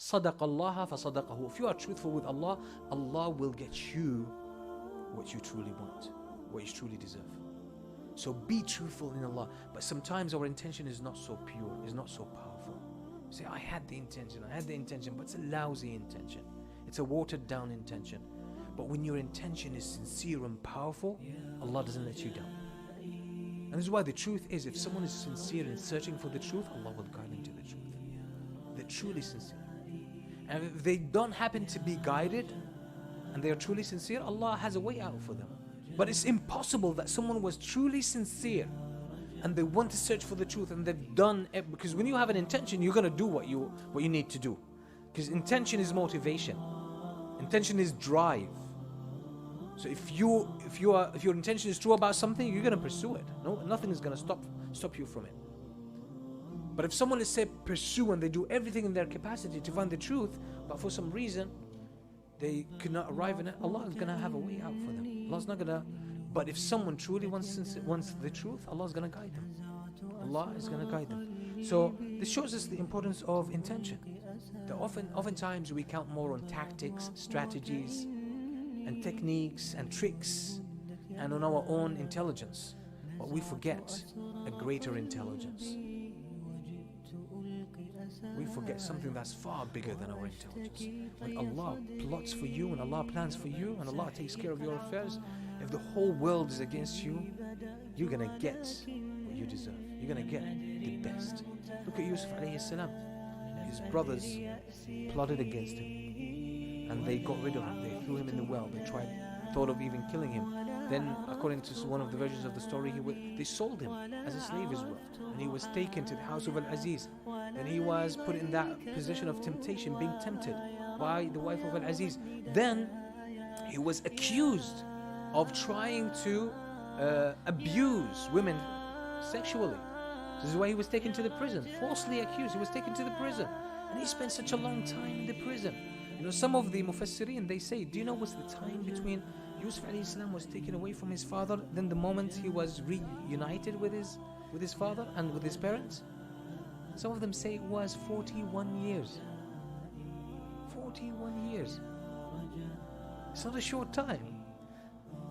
صَدَقَ اللَّهَ فَصَدَقَهُ. If you are truthful with Allah, Allah will get you what you truly want, what you truly deserve. So be truthful in Allah. But sometimes our intention is not so pure, is not so powerful. You say, I had the intention, but it's a lousy intention. It's a watered down intention. But when your intention is sincere and powerful, Allah doesn't let you down. And this is why the truth is, if someone is sincere in searching for the truth, Allah will guide them to the truth. They're truly sincere. And if they don't happen to be guided, and they are truly sincere, Allah has a way out for them. But it's impossible that someone was truly sincere and they want to search for the truth and they've done it, because when you have an intention, you're going to do what you need to do. Because intention is motivation. Intention is drive. So if your intention is true about something, you're going to pursue it. No, nothing is going to stop you from it. But if someone is say pursue and they do everything in their capacity to find the truth, but for some reason they could not arrive in it, Allah is going to have a way out for them. Allah's not going to. But if someone truly wants the truth, Allah is going to guide them. Allah is going to guide them. So this shows us the importance of intention. That oftentimes we count more on tactics, strategies, and techniques and tricks, and on our own intelligence. But we forget a greater intelligence. We forget something that's far bigger than our intelligence. When Allah plots for you, when Allah plans for you, and Allah takes care of your affairs, if the whole world is against you, you're going to get what you deserve. You're going to get the best. Look at Yusuf alayhi salam. His brothers plotted against him and they got rid of him. They threw him in the well. They thought of even killing him. Then, according to one of the versions of the story, they sold him as a slave as well. And he was taken to the house of Al-Aziz. And he was put in that position of temptation, being tempted by the wife of Al-Aziz. Then, he was accused of trying to abuse women sexually. This is why he was taken to the prison. Falsely accused, he was taken to the prison. And he spent such a long time in the prison. You know, some of the Mufassirin, they say, do you know what's the time between Yusuf alayhi salam was taken away from his father, then the moment he was reunited with his father and with his parents? Some of them say it was 41 years. 41 years. It's not a short time.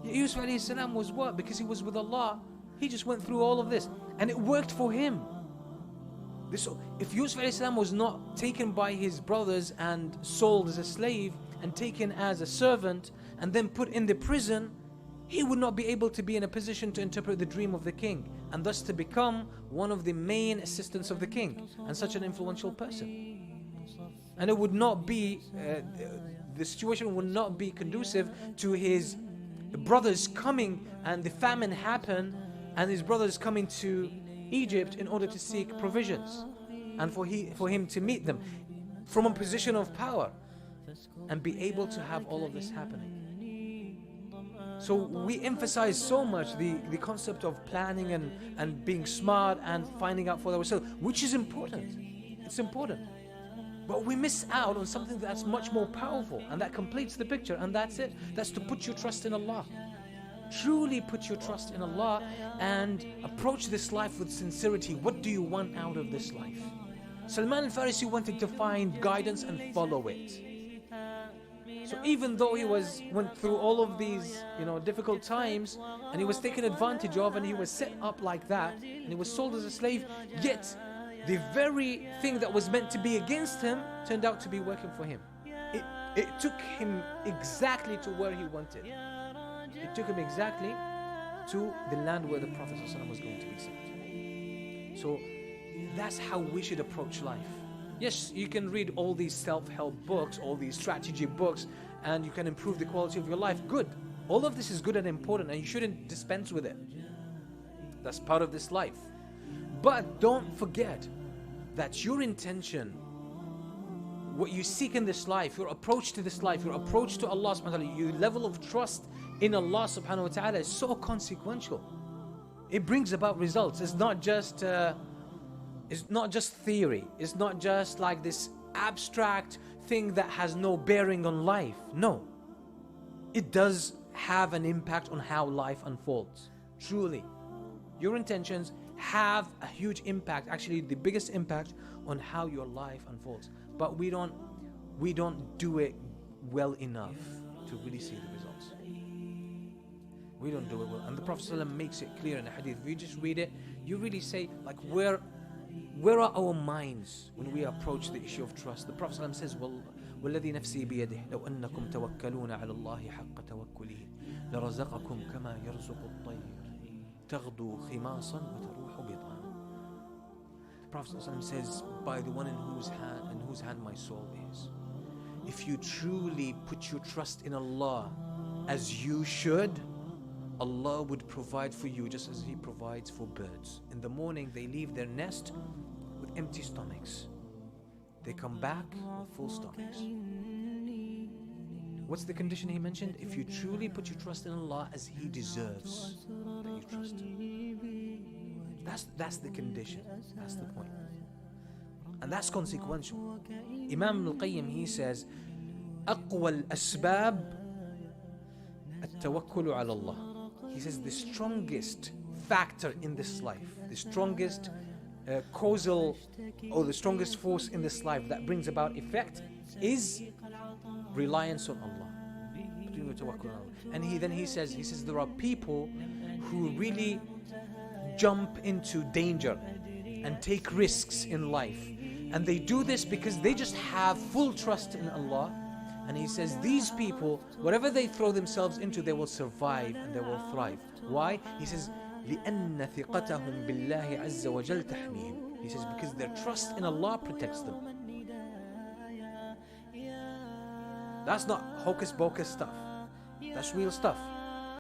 Yusuf alayhi salam was what? Because he was with Allah, he just went through all of this. And it worked for him. If Yusuf alayhi salam was not taken by his brothers and sold as a slave and taken as a servant and then put in the prison, he would not be able to be in a position to interpret the dream of the king and thus to become one of the main assistants of the king and such an influential person. And it would not be, the situation would not be conducive to his brothers coming and the famine happen and his brothers coming to Egypt in order to seek provisions and for him to meet them from a position of power and be able to have all of this happening. So we emphasize so much the concept of planning and being smart and finding out for ourselves, which is important. It's important. But we miss out on something that's much more powerful and that completes the picture, and that's it. That's to put your trust in Allah. Truly put your trust in Allah and approach this life with sincerity. What do you want out of this life? Salman al-Farisi wanted to find guidance and follow it. So even though he went through all of these, difficult times, and he was taken advantage of, and he was set up like that, and he was sold as a slave, yet the very thing that was meant to be against him turned out to be working for him. It took him exactly to where he wanted. It took him exactly to the land where the Prophet ﷺ was going to be sent. So that's how we should approach life. Yes, you can read all these self-help books, all these strategy books, and you can improve the quality of your life. Good. All of this is good and important, and you shouldn't dispense with it. That's part of this life. But don't forget that your intention, what you seek in this life, your approach to this life, your approach to Allah subhanahu wa ta'ala, your level of trust in Allah subhanahu wa ta'ala is so consequential. It brings about results. It's not just theory. It's not just like this abstract thing that has no bearing on life. No. It does have an impact on how life unfolds. Truly. Your intentions have a huge impact, actually the biggest impact on how your life unfolds. But we don't we don't do it well enough to really see the results. We don't do it well. And the Prophet ﷺ makes it clear in the hadith. If you just read it, you really say, like, where are our minds when we approach the issue of trust? The Prophet ﷺ says, وَالَّذِي نَفْسِي بِيَدِهِ لَوْ أَنَّكُمْ تَوَكَّلُونَ عَلَى اللَّهِ حَقَّ تَوَكُّلِهِ لَرَزَقَكُمْ كَمَا يَرْزُقُ الطَّيْرُ تَغْدُو خِمَاصًا وَتَرُوحُ بِطَانًا. The Prophet ﷺ says, by the one in whose hand my soul is, if you truly put your trust in Allah as you should, Allah would provide for you just as He provides for birds. In the morning they leave their nest with empty stomachs. They come back with full stomachs. What's the condition He mentioned? If you truly put your trust in Allah as He deserves that you trust Him. That's the condition. That's the point. And that's consequential. Imam al-Qayyim, he says, أقوى الأسباب التوكل على الله. He says the strongest factor in this life, the strongest causal or the strongest force in this life that brings about effect is reliance on Allah. And he says there are people who really jump into danger and take risks in life, and they do this because they just have full trust in Allah. And he says these people, whatever they throw themselves into, they will survive and they will thrive. Why? He says لأن ثقتهم بالله عز وجل تحميهم. He says because their trust in Allah protects them. That's not hocus pocus stuff. That's real stuff.